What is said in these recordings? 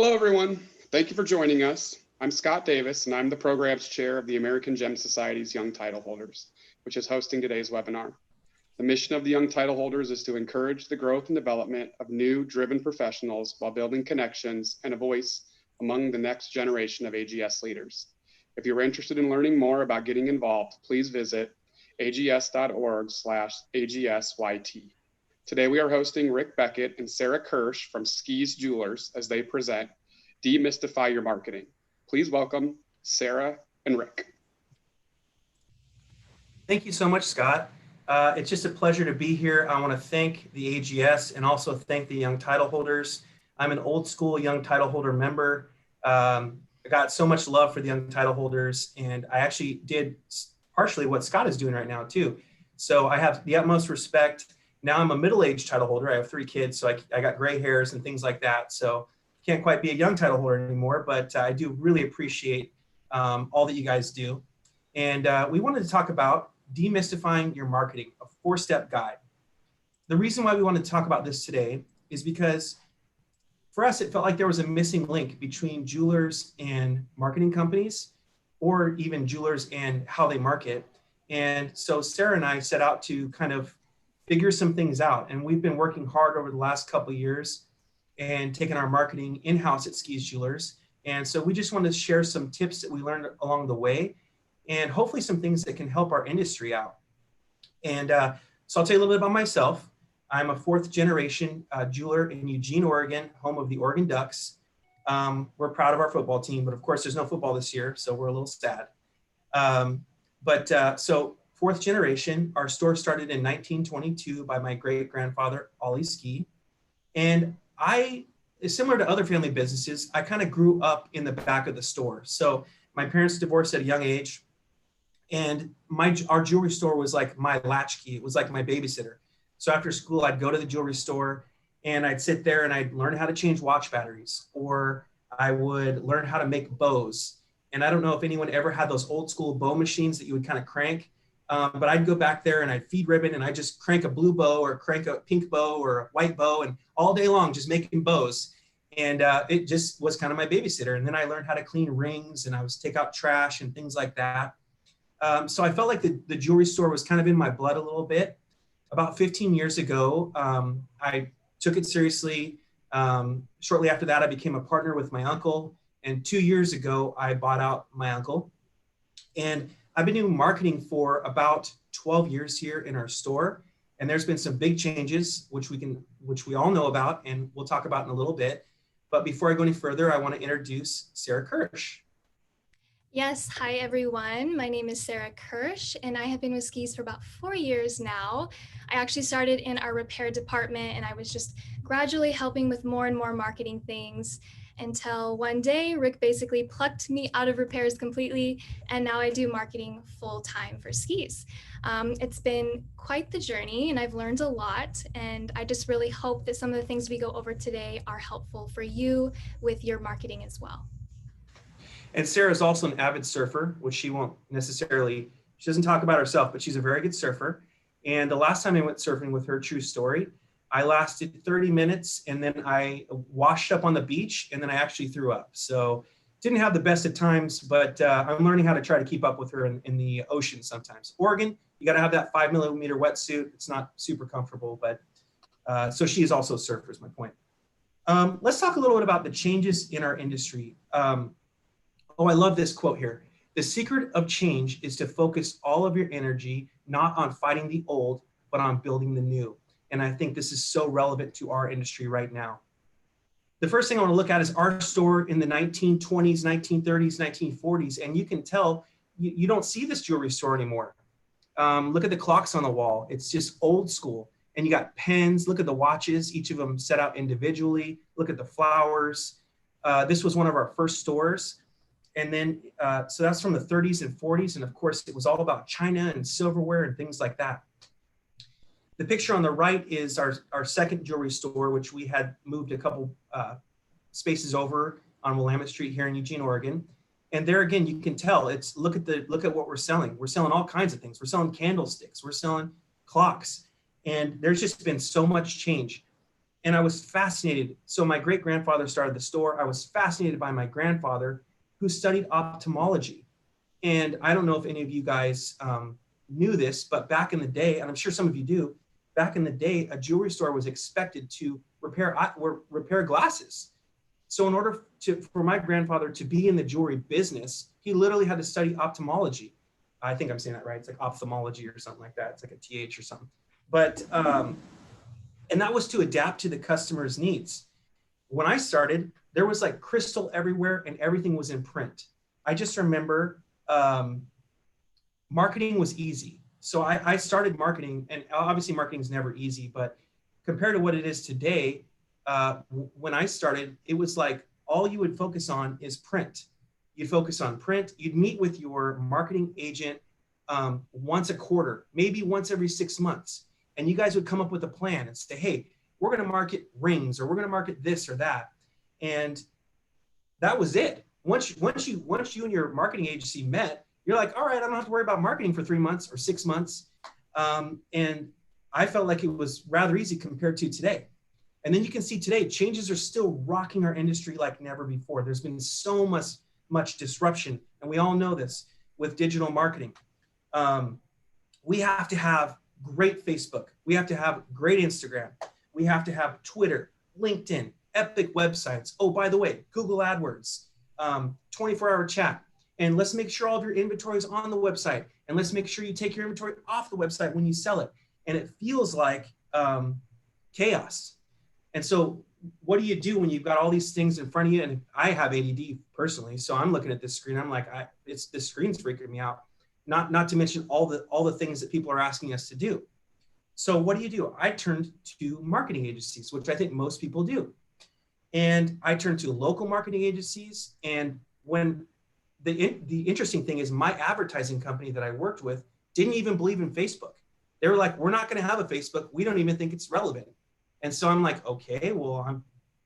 Hello, everyone. Thank you for joining us. I'm Scott Davis, and I'm the Programs Chair of the American Gem Society's Young Title Holders, which is hosting today's webinar. The mission of the Young Title Holders is to encourage the growth and development of new, driven professionals while building connections and a voice among the next generation of AGS leaders. If you're interested in learning more about getting involved, please visit ags.org/AGSYT. Today, we are hosting Rick Beckett and Sarah Kirsch from Skis Jewelers as they present Demystify Your Marketing. Please welcome Sarah and Rick. Thank you so much, Scott. It's just a pleasure to be here. I want to thank the AGS and also thank the Young Title Holders. I'm an old school Young Title Holder member. I got so much love for the Young Title Holders, and I actually did partially what Scott is doing right now too. So I have the utmost respect. Now I'm a middle-aged title holder. I have 3 kids, so I got gray hairs and things like that. So can't quite be a young title holder anymore, but I do really appreciate all that you guys do. And we wanted to talk about demystifying your marketing, a 4-step guide. The reason why we wanted to talk about this today is because for us, it felt like there was a missing link between jewelers and marketing companies, or even jewelers and how they market. And so Sarah and I set out to kind of figure some things out. And we've been working hard over the last couple of years and taking our marketing in-house at Skis Jewelers. And so we just wanted to share some tips that we learned along the way, and hopefully some things that can help our industry out. And so I'll tell you a little bit about myself. I'm a 4th generation jeweler in Eugene, Oregon, home of the Oregon Ducks. We're proud of our football team, but of course there's no football this year, so we're a little sad. So 4th generation, our store started in 1922 by my great-grandfather, Ollie Ski. And similar to other family businesses, I kind of grew up in the back of the store. So my parents divorced at a young age, and our jewelry store was like my latchkey. It was like my babysitter. So after school, I'd go to the jewelry store and I'd sit there and I'd learn how to change watch batteries, or I would learn how to make bows. And I don't know if anyone ever had those old school bow machines that you would kind of crank. But I'd go back there and I'd feed ribbon and I'd just crank a blue bow or crank a pink bow or a white bow, and all day long just making bows. And it just was kind of my babysitter. And then I learned how to clean rings, and I was take out trash and things like that. So I felt like the jewelry store was kind of in my blood a little bit. About 15 years ago, I took it seriously. Shortly after that, I became a partner with my uncle. And 2 years ago, I bought out my uncle. And I've been doing marketing for about 12 years here in our store, and there's been some big changes, which we all know about, and we'll talk about in a little bit. But before I go any further, I want to introduce Sarah Kirsch. Yes, hi everyone. My name is Sarah Kirsch, and I have been with Skis for about 4 years now. I actually started in our repair department, and I was just gradually helping with more and more marketing things, until one day Rick basically plucked me out of repairs completely, and now I do marketing full-time for Skis. It's been quite the journey, and I've learned a lot, and I just really hope that some of the things we go over today are helpful for you with your marketing as well. And Sarah is also an avid surfer, which she doesn't talk about herself, but she's a very good surfer. And the last time I went surfing with her, true story, I lasted 30 minutes and then I washed up on the beach and then I actually threw up. So didn't have the best of times, but I'm learning how to try to keep up with her in the ocean sometimes. Oregon, you got to have that 5mm wetsuit. It's not super comfortable, but so she is also a surfer is my point. Let's talk a little bit about the changes in our industry. I love this quote here. The secret of change is to focus all of your energy, not on fighting the old, but on building the new. And I think this is so relevant to our industry right now. The first thing I want to look at is our store in the 1920s, 1930s, 1940s. And you can tell you don't see this jewelry store anymore. Look at the clocks on the wall. It's just old school. And you got pens. Look at the watches, each of them set out individually. Look at the flowers. This was one of our first stores. And then, so that's from the 30s and 40s. And of course, it was all about China and silverware and things like that. The picture on the right is our second jewelry store, which we had moved a couple spaces over on Willamette Street here in Eugene, Oregon. And there again, you can tell look at what we're selling. We're selling all kinds of things. We're selling candlesticks. We're selling clocks. And there's just been so much change. And I was fascinated. So my great grandfather started the store. I was fascinated by my grandfather who studied ophthalmology. And I don't know if any of you guys knew this, but back in the day, and I'm sure some of you do, back in the day, a jewelry store was expected to repair glasses. So in order for my grandfather to be in the jewelry business, he literally had to study ophthalmology. I think I'm saying that right. It's like ophthalmology or something like that. It's like a TH or something. But, and that was to adapt to the customer's needs. When I started, there was like crystal everywhere and everything was in print. I just remember marketing was easy. So I started marketing, and obviously marketing is never easy, but compared to what it is today, when I started, it was like all you would focus on is print. You'd focus on print. You'd meet with your marketing agent once a quarter, maybe once every 6 months. And you guys would come up with a plan and say, hey, we're going to market rings, or we're going to market this or that. And that was it. Once you and your marketing agency met, you're like, all right, I don't have to worry about marketing for 3 months or 6 months. And I felt like it was rather easy compared to today. And then you can see today, changes are still rocking our industry like never before. There's been so much disruption. And we all know this with digital marketing. We have to have great Facebook. We have to have great Instagram. We have to have Twitter, LinkedIn, epic websites. Oh, by the way, Google AdWords, 24-hour chat. And let's make sure all of your inventory is on the website. And let's make sure you take your inventory off the website when you sell it. And it feels like chaos. And so what do you do when you've got all these things in front of you? And I have ADD personally, so I'm looking at this screen. I'm like, this screen's freaking me out. Not to mention all the things that people are asking us to do. So what do? I turned to marketing agencies, which I think most people do. And I turned to local marketing agencies. And when the interesting thing is, my advertising company that I worked with didn't even believe in Facebook. They were like, we're not going to have a Facebook. We don't even think it's relevant. And so I'm like, okay, well, I'm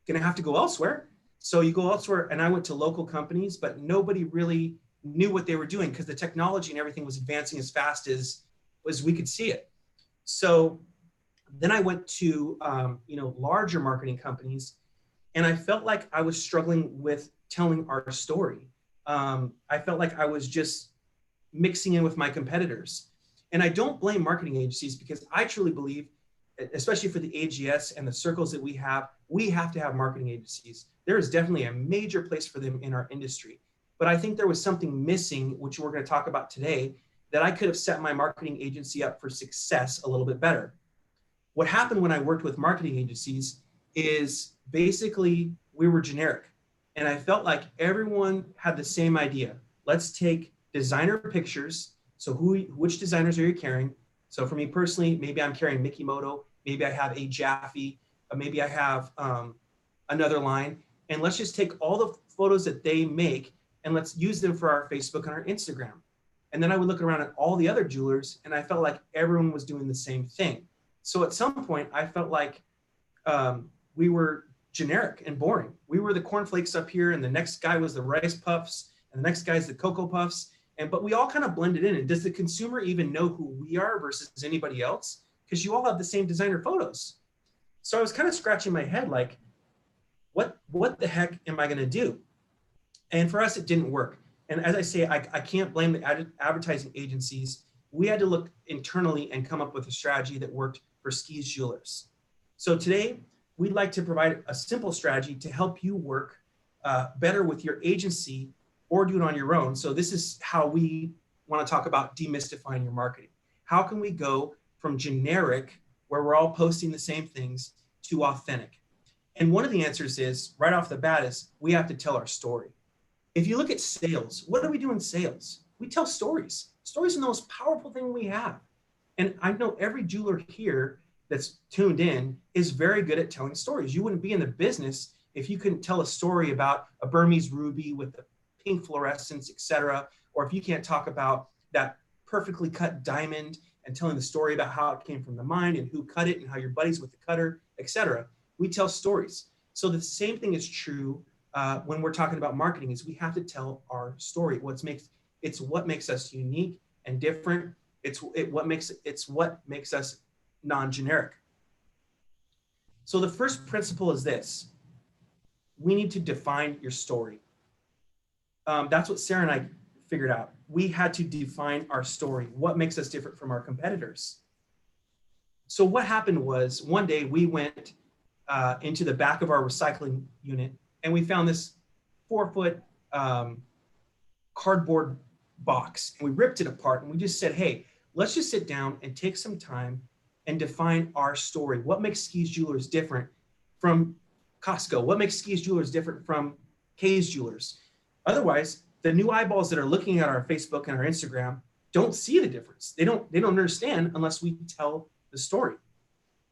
going to have to go elsewhere. So you go elsewhere, and I went to local companies, but nobody really knew what they were doing because the technology and everything was advancing as fast as we could see it. So then I went to larger marketing companies, and I felt like I was struggling with telling our story. I felt like I was just mixing in with my competitors. And I don't blame marketing agencies, because I truly believe, especially for the AGS and the circles that we have to have marketing agencies. There is definitely a major place for them in our industry. But I think there was something missing, which we're going to talk about today, that I could have set my marketing agency up for success a little bit better. What happened when I worked with marketing agencies is basically we were generic. And I felt like everyone had the same idea. Let's take designer pictures. So which designers are you carrying? So for me personally, maybe I'm carrying Mikimoto, maybe I have a Jaffe, maybe I have another line. And let's just take all the photos that they make and let's use them for our Facebook and our Instagram. And then I would look around at all the other jewelers, and I felt like everyone was doing the same thing. So at some point, I felt like we were generic and boring. We were the cornflakes up here, and the next guy was the rice puffs, and the next guy's the Cocoa Puffs. But we all kind of blended in. And does the consumer even know who we are versus anybody else? Because you all have the same designer photos. So I was kind of scratching my head like, what the heck am I going to do? And for us, it didn't work. And as I say, I can't blame the advertising agencies. We had to look internally and come up with a strategy that worked for Ski's Jewelers. So today, we'd like to provide a simple strategy to help you work better with your agency or do it on your own. So this is how we want to talk about demystifying your marketing. How can we go from generic, where we're all posting the same things, to authentic? And one of the answers is, right off the bat, is we have to tell our story. If you look at sales, what do we do in sales? We tell stories. Stories are the most powerful thing we have. And I know every jeweler here that's tuned in is very good at telling stories. You wouldn't be in the business if you couldn't tell a story about a Burmese ruby with the pink fluorescence, et cetera, or if you can't talk about that perfectly cut diamond and telling the story about how it came from the mine and who cut it and how you're buddies with the cutter, et cetera. We tell stories. So the same thing is true when we're talking about marketing, is we have to tell our story. It's what makes us unique and different. It's what makes us non-generic. So the first principle is this: we need to define your story. That's what Sarah and I figured out. We had to define our story. What makes us different from our competitors? So what happened was one day we went into the back of our recycling unit and we found this 4-foot cardboard box. And we ripped it apart and we just said, hey, let's just sit down and take some time and define our story. What makes Skis Jewelers different from Costco? What makes Skis Jewelers different from Kay's Jewelers? Otherwise, the new eyeballs that are looking at our Facebook and our Instagram don't see the difference. They don't understand unless we tell the story.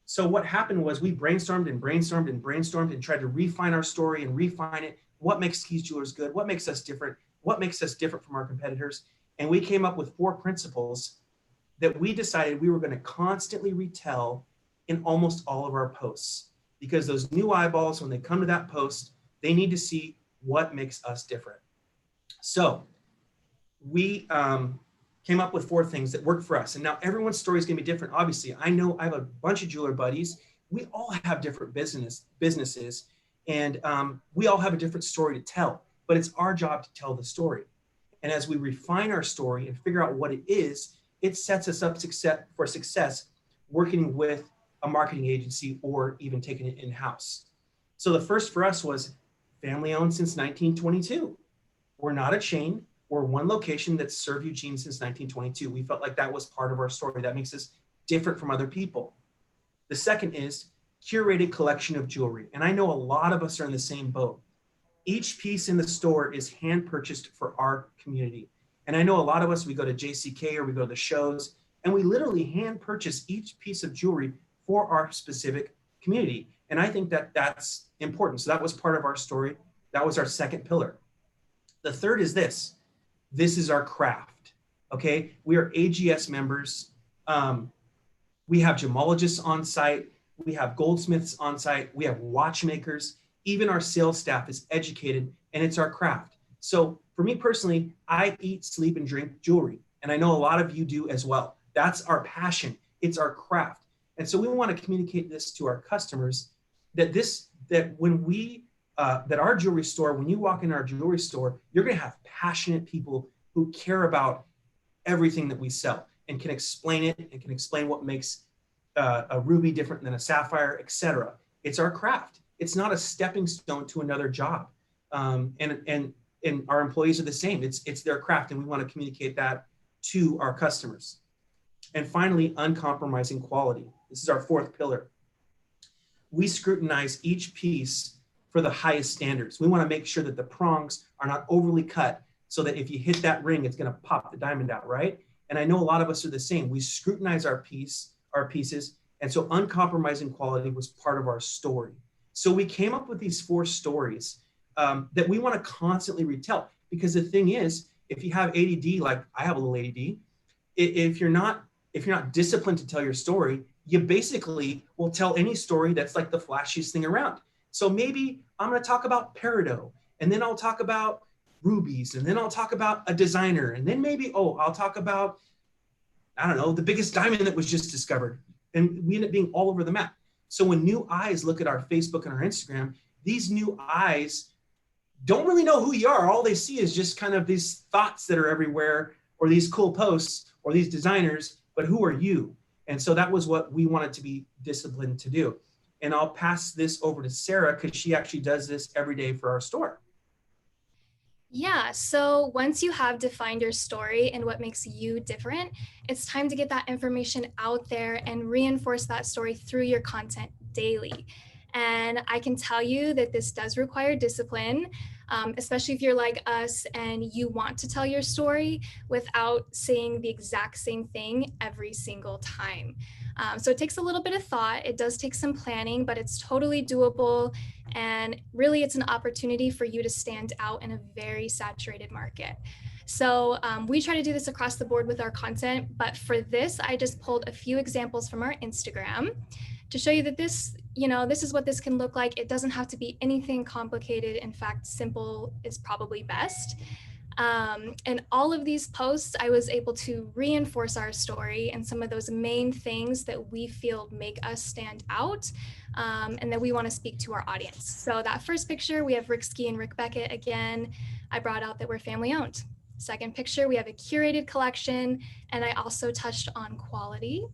So what happened was we brainstormed and tried to refine our story and refine it. What makes Skis Jewelers good? What makes us different? What makes us different from our competitors? And we came up with 4 principles that we decided we were going to constantly retell in almost all of our posts, because those new eyeballs, when they come to that post, they need to see what makes us different. So we came up with 4 things that worked for us. And now everyone's story is going to be different. Obviously, I know I have a bunch of jeweler buddies. We all have different businesses, and we all have a different story to tell, but it's our job to tell the story. And as we refine our story and figure out what it is, it sets us up for success working with a marketing agency or even taking it in-house. So the first for us was family owned since 1922. We're not a chain. We're one location that's served Eugene since 1922. We felt like that was part of our story. That makes us different from other people. The second is curated collection of jewelry. And I know a lot of us are in the same boat. Each piece in the store is hand purchased for our community. And I know a lot of us, we go to JCK or we go to the shows, and we literally hand purchase each piece of jewelry for our specific community. And I think that that's important. So that was part of our story. That was our second pillar. The third is this. This is our craft, okay? We are AGS members. We have gemologists on site. We have goldsmiths on site. We have watchmakers. Even our sales staff is educated, and it's our craft. So for me personally, I eat, sleep, and drink jewelry. And I know a lot of you do as well. That's our passion. It's our craft. And so we want to communicate this to our customers that our jewelry store, when you walk in our jewelry store, you're going to have passionate people who care about everything that we sell and can explain it and can explain what makes a ruby different than a sapphire, etc. It's our craft. It's not a stepping stone to another job. And our employees are the same. It's their craft, and we want to communicate that to our customers. And finally, uncompromising quality. This is our fourth pillar. We scrutinize each piece for the highest standards. We want to make sure that the prongs are not overly cut so that if you hit that ring, it's going to pop the diamond out, right? And I know a lot of us are the same. We scrutinize our pieces. And so uncompromising quality was part of our story. So we came up with these 4 stories that we want to constantly retell, because the thing is, if you have ADD, like I have a little ADD, if you're not disciplined to tell your story, you basically will tell any story that's like the flashiest thing around. So maybe I'm going to talk about peridot, and then I'll talk about rubies, and then I'll talk about a designer, and then maybe, I'll talk about, I don't know, the biggest diamond that was just discovered. And we end up being all over the map. So when new eyes look at our Facebook and our Instagram, these new eyes don't really know who you are. All they see is just kind of these thoughts that are everywhere, or these cool posts, or these designers, but who are you? And so that was what we wanted to be disciplined to do. And I'll pass this over to Sarah, because she actually does this every day for our store. Yeah, so once you have defined your story and what makes you different, it's time to get that information out there and reinforce that story through your content daily. And I can tell you that this does require discipline, especially if you're like us and you want to tell your story without saying the exact same thing every single time. So it takes a little bit of thought. It does take some planning, but it's totally doable. And really, it's an opportunity for you to stand out in a very saturated market. So we try to do this across the board with our content, but for this, I just pulled a few examples from our Instagram to show you that this is what this can look like. It doesn't have to be anything complicated. In fact, simple is probably best. And all of these posts, I was able to reinforce our story and some of those main things that we feel make us stand out, and that we want to speak to our audience. So that first picture, we have Rick Ski and Rick Beckett again. I brought out that we're family owned. Second picture, we have a curated collection, and I also touched on quality.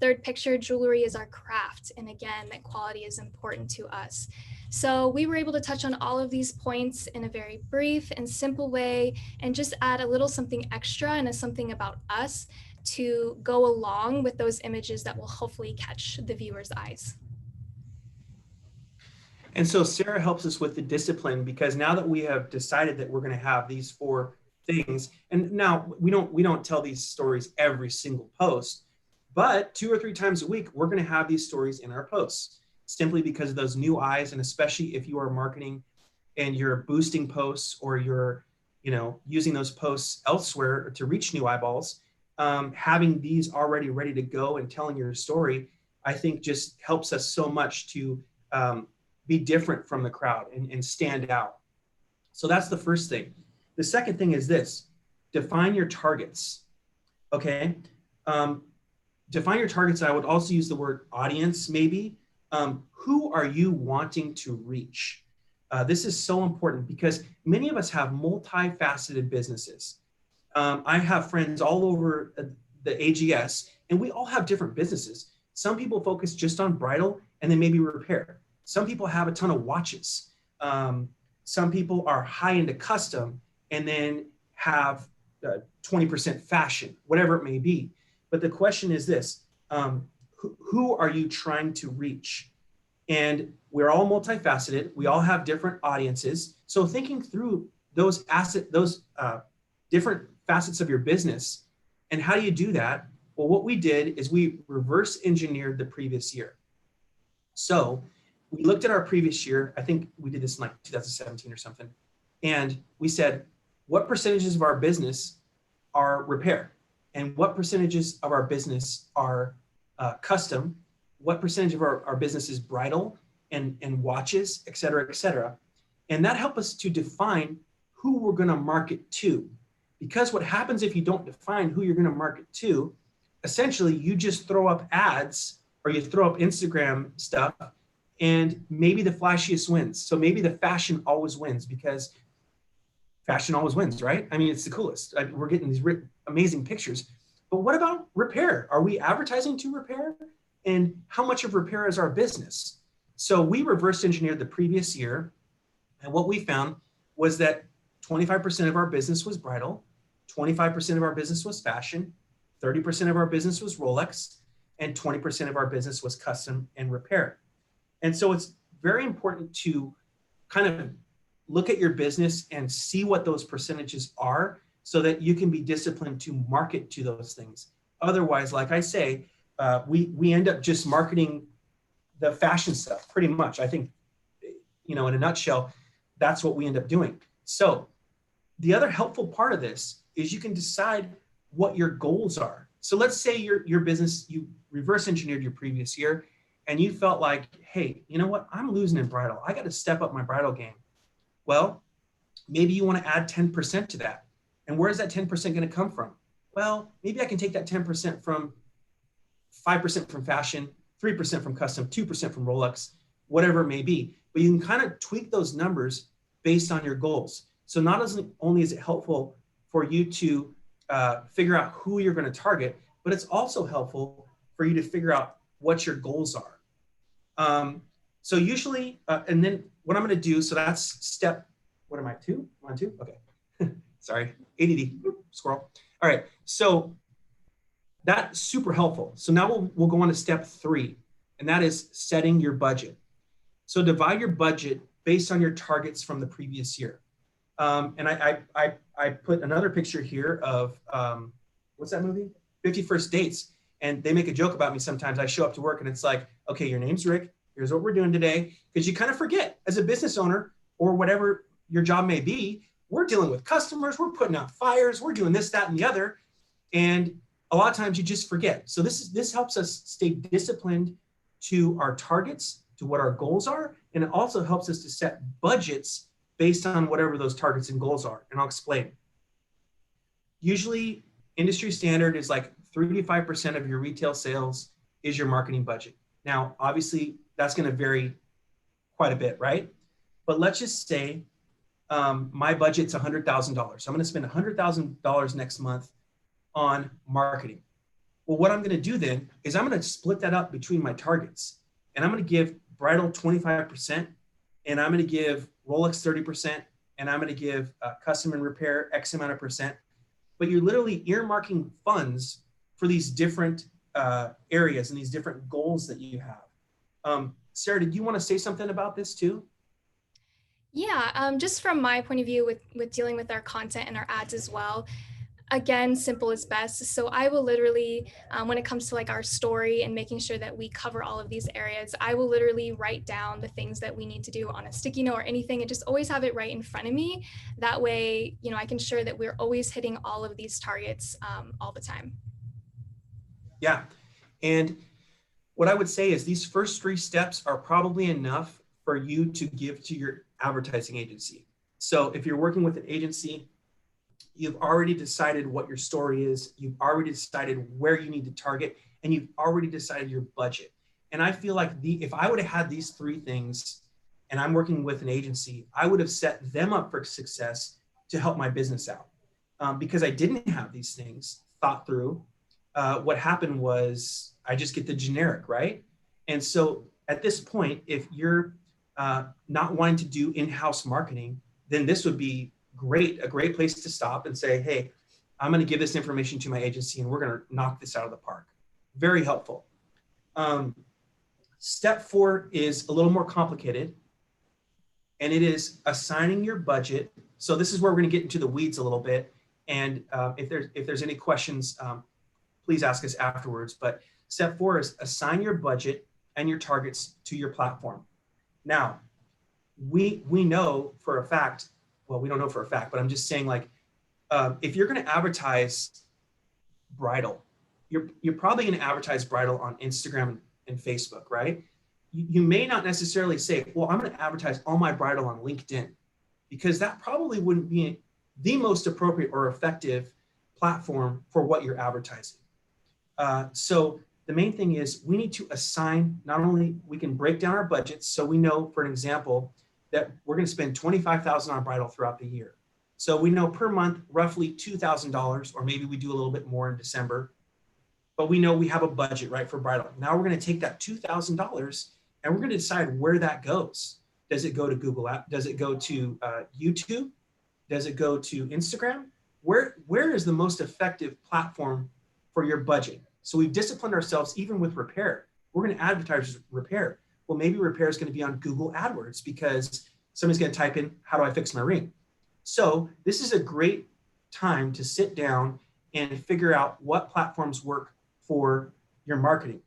Third picture, jewelry is our craft. And again, that quality is important to us. So we were able to touch on all of these points in a very brief and simple way, and just add a little something extra and something about us to go along with those images that will hopefully catch the viewer's eyes. And so Sarah helps us with the discipline, because now that we have decided that we're going to have these 4 things, and now we don't tell these stories every single post, but 2 or 3 times a week, we're going to have these stories in our posts, simply because of those new eyes. And especially if you are marketing and you're boosting posts, or you're, using those posts elsewhere to reach new eyeballs, having these already ready to go and telling your story, I think just helps us so much to be different from the crowd and stand out. So that's the first thing. The second thing is this: define your targets. Okay. Define your targets. I would also use the word audience, maybe. Who are you wanting to reach? This is so important, because many of us have multifaceted businesses. I have friends all over the AGS, and we all have different businesses. Some people focus just on bridal and then maybe repair. Some people have a ton of watches. Some people are high into custom and then have 20% fashion, whatever it may be. But the question is this: who are you trying to reach? And we're all multifaceted. We all have different audiences. So thinking through those different facets of your business, and how do you do that? Well, what we did is we reverse engineered the previous year. So we looked at our previous year. I think we did this in like 2017 or something. And we said, what percentages of our business are repair? And what percentages of our business are custom? What percentage of our business is bridal and watches, et cetera, et cetera. And that helped us to define who we're going to market to. Because what happens if you don't define who you're going to market to, essentially you just throw up ads, or you throw up Instagram stuff, and maybe the flashiest wins. So maybe the fashion always wins, because fashion always wins, right? I mean, it's the coolest. We're getting these amazing pictures. But what about repair? Are we advertising to repair? And how much of repair is our business? So we reverse engineered the previous year. And what we found was that 25% of our business was bridal, 25% of our business was fashion, 30% of our business was Rolex, and 20% of our business was custom and repair. And so it's very important to kind of look at your business and see what those percentages are, so that you can be disciplined to market to those things. Otherwise, like I say, we end up just marketing the fashion stuff pretty much. I think, in a nutshell, that's what we end up doing. So the other helpful part of this is you can decide what your goals are. So let's say your business, you reverse engineered your previous year, and you felt like, hey, you know what? I'm losing in bridal. I got to step up my bridal game. Well, maybe you want to add 10% to that. And where is that 10% going to come from? Well, maybe I can take that 10% from 5% from fashion, 3% from custom, 2% from Rolex, whatever it may be. But you can kind of tweak those numbers based on your goals. So not only is it helpful for you to figure out who you're going to target, but it's also helpful for you to figure out what your goals are. So usually, and then what I'm going to do, so that's step, what am I, 2? I'm on 2? Okay. Sorry, ADD, squirrel. All right, so that's super helpful. So now we'll go on to step 3, and that is setting your budget. So divide your budget based on your targets from the previous year. And I put another picture here of, what's that movie? 50 First Dates. And they make a joke about me sometimes. I show up to work and it's like, okay, your name's Rick. Here's what we're doing today. Because you kind of forget, as a business owner or whatever your job may be, we're dealing with customers, we're putting out fires, we're doing this, that, and the other. And a lot of times you just forget. So this helps us stay disciplined to our targets, to what our goals are. And it also helps us to set budgets based on whatever those targets and goals are. And I'll explain. Usually industry standard is like 3 to 5% of your retail sales is your marketing budget. Now, obviously that's going to vary quite a bit, right? But let's just say my budget's $100,000. I'm going to spend $100,000 next month on marketing. Well, what I'm going to do then is I'm going to split that up between my targets, and I'm going to give bridal 25%, and I'm going to give Rolex 30%, and I'm going to give custom and repair X amount of percent. But you're literally earmarking funds for these different areas and these different goals that you have. Sarah, did you want to say something about this too? Yeah, just from my point of view with dealing with our content and our ads as well, again, simple is best. So I will literally, when it comes to like our story and making sure that we cover all of these areas, I will literally write down the things that we need to do on a sticky note or anything and just always have it right in front of me. That way, you know, I can ensure that we're always hitting all of these targets all the time. Yeah. And what I would say is these first 3 steps are probably enough for you to give to your advertising agency. So if you're working with an agency, you've already decided what your story is, you've already decided where you need to target, and you've already decided your budget. And I feel like if I would have had these 3 things and I'm working with an agency, I would have set them up for success to help my business out. Because I didn't have these things thought through, what happened was I just get the generic, right? And so at this point, if you're not wanting to do in-house marketing, then this would be a great place to stop and say, hey, I'm going to give this information to my agency and we're going to knock this out of the park. Very helpful. Step 4 is a little more complicated, and it is assigning your budget. So this is where we're going to get into the weeds a little bit. And if there's any questions, please ask us afterwards. But step 4 is assign your budget and your targets to your platform. Now, we know for a fact, well, we don't know for a fact, but I'm just saying, like, if you're going to advertise bridal, you're probably going to advertise bridal on Instagram and Facebook, right? You may not necessarily say, well, I'm going to advertise all my bridal on LinkedIn, because that probably wouldn't be the most appropriate or effective platform for what you're advertising. So the main thing is we need to assign, not only we can break down our budgets. So we know, for an example, that we're going to spend $25,000 on bridal throughout the year. So we know per month, roughly $2,000, or maybe we do a little bit more in December, but we know we have a budget, right, for bridal. Now we're going to take that $2,000 and we're going to decide where that goes. Does it go to Google App? Does it go to YouTube? Does it go to Instagram? Where is the most effective platform for your budget? So we've disciplined ourselves even with repair. We're going to advertise repair. Well, maybe repair is going to be on Google Adwords because somebody's going to type in, how do I fix my ring? So this is a great time to sit down and figure out what platforms work for your marketing.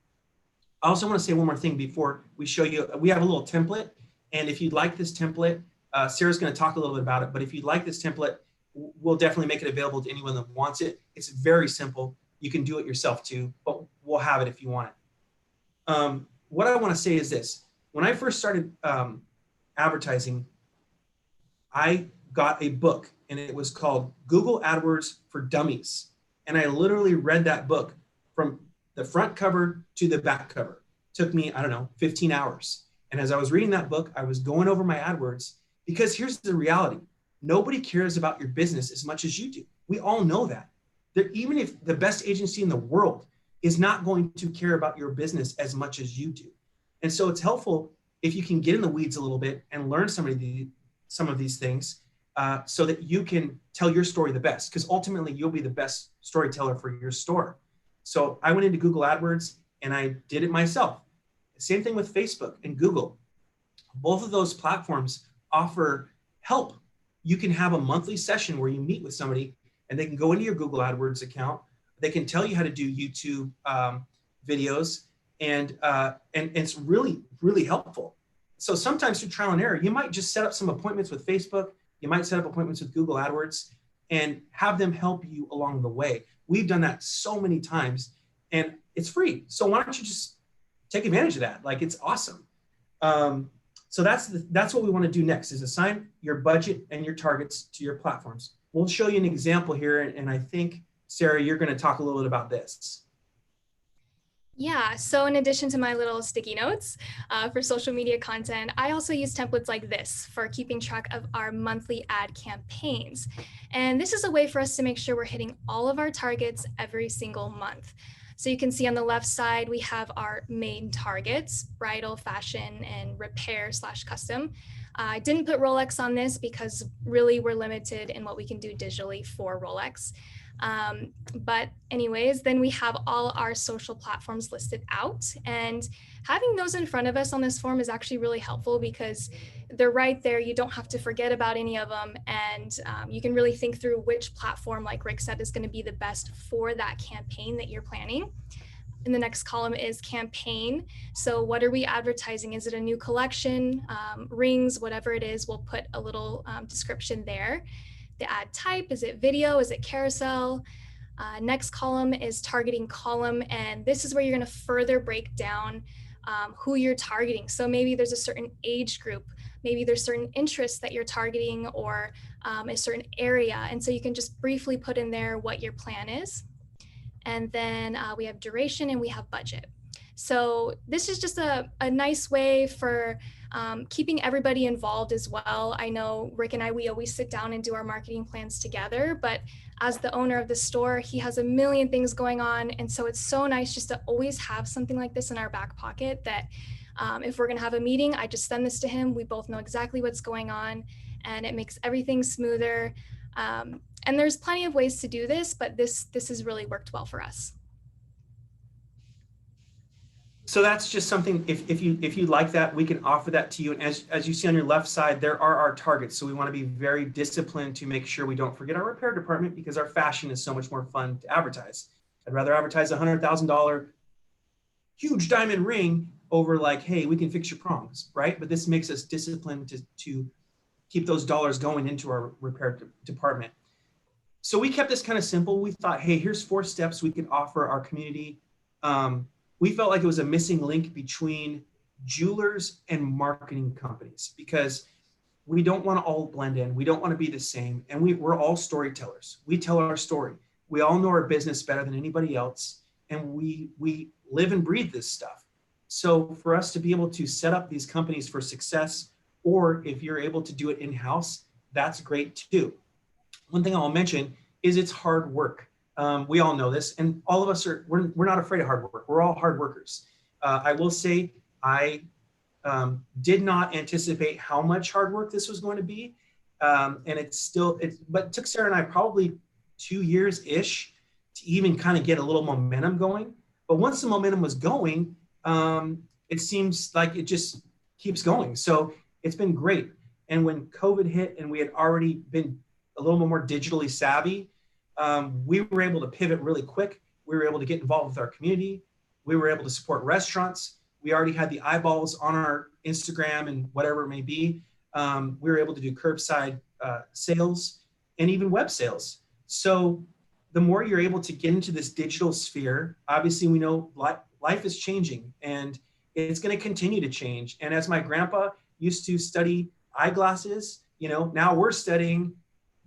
I also want to say one more thing before we show you. We have a little template. And if you'd like this template, Sarah's going to talk a little bit about it. But if you'd like this template, we'll definitely make it available to anyone that wants it. It's very simple. You can do it yourself too, but we'll have it if you want it. What I want to say is this. When I first started advertising, I got a book, and it was called Google AdWords for Dummies. And I literally read that book from the front cover to the back cover. It took me, 15 hours. And as I was reading that book, I was going over my AdWords, because here's the reality. Nobody cares about your business as much as you do. We all know that. Even if the best agency in the world is not going to care about your business as much as you do. And so it's helpful if you can get in the weeds a little bit and learn some of these things so that you can tell your story the best, because ultimately you'll be the best storyteller for your store. So I went into Google AdWords and I did it myself. Same thing with Facebook and Google. Both of those platforms offer help. You can have a monthly session where you meet with somebody and they can go into your Google AdWords account. They can tell you how to do YouTube videos, and it's really, really helpful. So sometimes through trial and error, you might just set up some appointments with Facebook. You might set up appointments with Google AdWords and have them help you along the way. We've done that so many times, and it's free. So why don't you just take advantage of that? Like, it's awesome. So that's what we want to do next, is assign your budget and your targets to your platforms. We'll show you an example here, and I think, Sarah, you're going to talk a little bit about this. Yeah, so in addition to my little sticky notes for social media content, I also use templates like this for keeping track of our monthly ad campaigns. And this is a way for us to make sure we're hitting all of our targets every single month. So you can see on the left side, we have our main targets: bridal, fashion, and repair/custom. I didn't put Rolex on this because really we're limited in what we can do digitally for Rolex. But anyways, then we have all our social platforms listed out, and having those in front of us on this form is actually really helpful because they're right there. You don't have to forget about any of them, and you can really think through which platform, like Rick said, is going to be the best for that campaign that you're planning. In the next column is campaign. So what are we advertising? Is it a new collection, rings, whatever it is, we'll put a little description there. The ad type, is it video, is it carousel? Next column is targeting column, and this is where you're going to further break down who you're targeting. So maybe there's a certain age group, maybe there's certain interests that you're targeting, or a certain area, and so you can just briefly put in there what your plan is. And then we have duration and we have budget. So this is just a nice way for keeping everybody involved as well. I know Rick and I, we always sit down and do our marketing plans together, but as the owner of the store, he has a million things going on. And so it's so nice just to always have something like this in our back pocket that if we're gonna have a meeting, I just send this to him. We both know exactly what's going on, and it makes everything smoother. And there's plenty of ways to do this, but this has really worked well for us. So that's just something, if you like that, we can offer that to you. And as you see on your left side, there are our targets. So we want to be very disciplined to make sure we don't forget our repair department, because our fashion is so much more fun to advertise. I'd rather advertise a $100,000 huge diamond ring over like, hey, we can fix your prongs, right? But this makes us disciplined to keep those dollars going into our repair department. So we kept this kind of simple. We thought, hey, here's 4 steps we could offer our community. We felt like it was a missing link between jewelers and marketing companies, because we don't want to all blend in. We don't want to be the same. And we're all storytellers. We tell our story. We all know our business better than anybody else. And we live and breathe this stuff. So for us to be able to set up these companies for success, or if you're able to do it in-house, that's great too. One thing I'll mention is it's hard work. We all know this, and all of us we're not afraid of hard work. We're all hard workers. I will say I did not anticipate how much hard work this was going to be. And but it took Sarah and I probably 2 years-ish to even kind of get a little momentum going. But once the momentum was going, it seems like it just keeps going. So it's been great. And when COVID hit and we had already been a little bit more digitally savvy, we were able to pivot really quick. We were able to get involved with our community. We were able to support restaurants. We already had the eyeballs on our Instagram and whatever it may be. We were able to do curbside sales and even web sales. So the more you're able to get into this digital sphere, obviously we know life is changing and it's going to continue to change. And as my grandpa used to study eyeglasses, now we're studying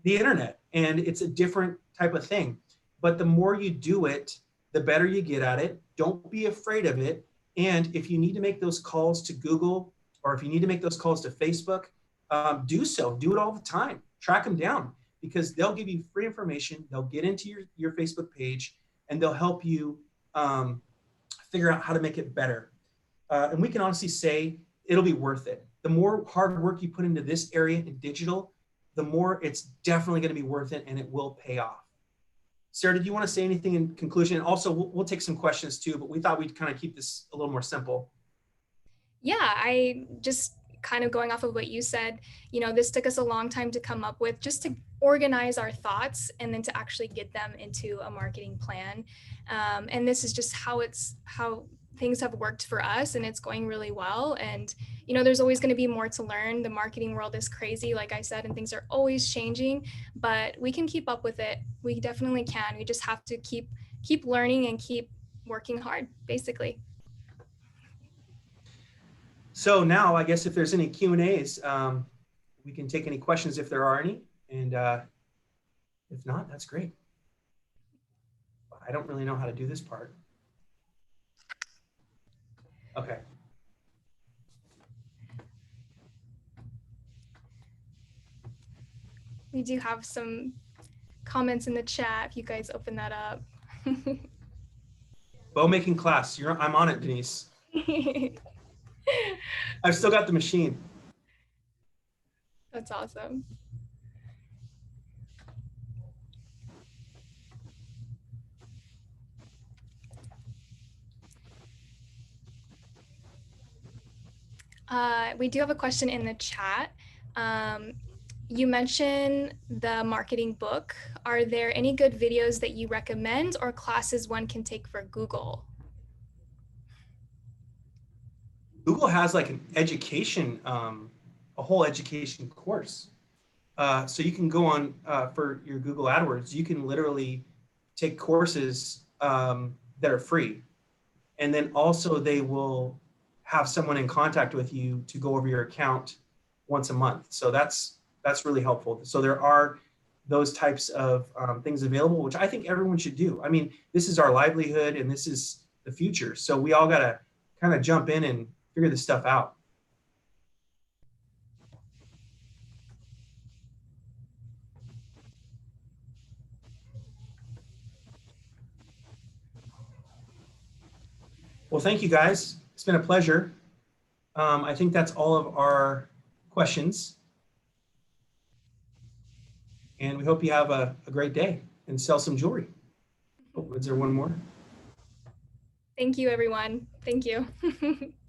the internet, and it's a different type of thing. But the more you do it, the better you get at it. Don't be afraid of it. And if you need to make those calls to Google, or if you need to make those calls to Facebook, do so. Do it all the time. Track them down, because they'll give you free information. They'll get into your Facebook page, and they'll help you figure out how to make it better. And we can honestly say it'll be worth it. The more hard work you put into this area in digital, the more it's definitely going to be worth it, and it will pay off. Sarah, did you want to say anything in conclusion? And also, we'll take some questions too, but we thought we'd kind of keep this a little more simple. Yeah, I just kind of going off of what you said, this took us a long time to come up with, just to organize our thoughts and then to actually get them into a marketing plan. And this is just how things have worked for us, and it's going really well. And there's always going to be more to learn. The marketing world is crazy, like I said, and things are always changing, but we can keep up with it. We definitely can. We just have to keep learning and keep working hard, basically. So now I guess if there's any Q&As, we can take any questions if there are any. And if not, that's great. I don't really know how to do this part. Okay. We do have some comments in the chat if you guys open that up. Bow making class. I'm on it, Denise. I've still got the machine. That's awesome. We do have a question in the chat. You mentioned the marketing book. Are there any good videos that you recommend or classes one can take for Google? Google has like an education, a whole education course. So you can go on for your Google AdWords, you can literally take courses that are free. And then also they will have someone in contact with you to go over your account once a month. So that's really helpful. So there are those types of things available, which I think everyone should do. I mean, this is our livelihood and this is the future. So we all got to kind of jump in and figure this stuff out. Well, thank you guys. It's been a pleasure. I think that's all of our questions. And we hope you have a great day and sell some jewelry. Oh, is there one more? Thank you, everyone. Thank you.